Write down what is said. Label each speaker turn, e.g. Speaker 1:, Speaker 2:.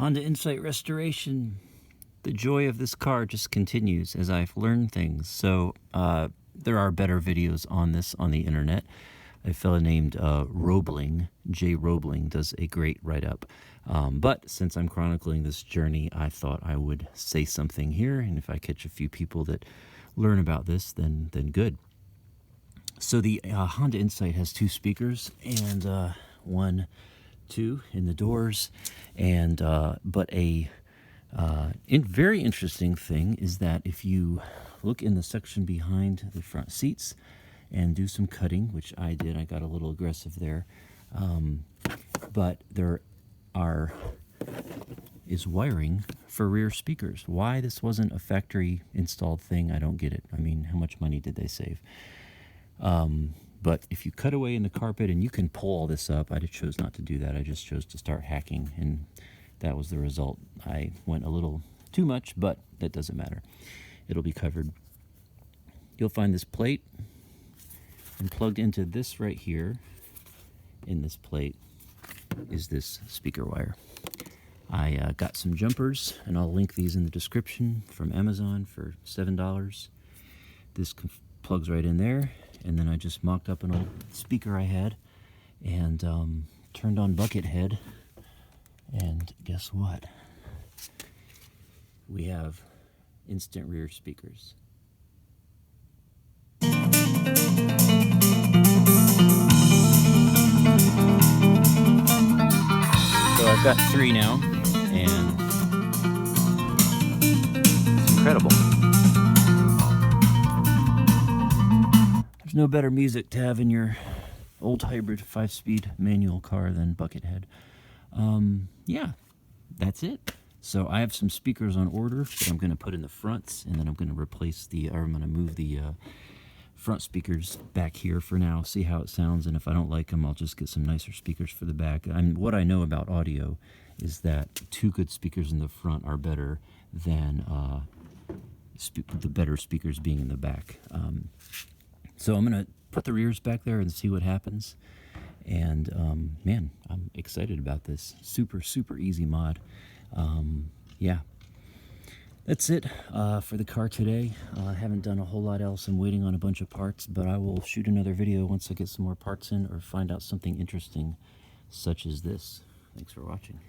Speaker 1: Honda Insight restoration. The joy of this car just continues as I've learned things. So there are better videos on this on the internet. A fellow named Roebling, Jay Roebling, does a great write-up. But since I'm chronicling this journey, I thought I would say something here, and if I catch a few people that learn about this, then good. So the Honda Insight has two speakers, and one, two in the doors, and but a very interesting thing is that if you look in the section behind the front seats and do some cutting, which I did, I got a little aggressive there, but there is wiring for rear speakers. Why this wasn't a factory installed thing, I don't get it. I mean, how much money did they save? But if you cut away in the carpet, and you can pull all this up, I just chose not to do that. I just chose to start hacking, and that was the result. I went a little too much, but that doesn't matter. It'll be covered. You'll find this plate, and plugged into this right here, in this plate, is this speaker wire. I got some jumpers, and I'll link these in the description, from Amazon for $7. This plugs right in there, and then I just mocked up an old speaker I had, and turned on Buckethead, and guess what? We have instant rear speakers. So I've got three now, and it's incredible. There's no better music to have in your old hybrid 5-speed manual car than Buckethead. Yeah, that's it. So I have some speakers on order that I'm going to put in the fronts, and then I'm going to replace I'm going to move the front speakers back here for now, see how it sounds, and if I don't like them, I'll just get some nicer speakers for the back. What I know about audio is that two good speakers in the front are better than the better speakers being in the back. So I'm going to put the rears back there and see what happens. And man, I'm excited about this. Super easy mod. Yeah, that's it for the car today. I haven't done a whole lot else. I'm waiting on a bunch of parts, but I will shoot another video once I get some more parts in or find out something interesting such as this. Thanks for watching.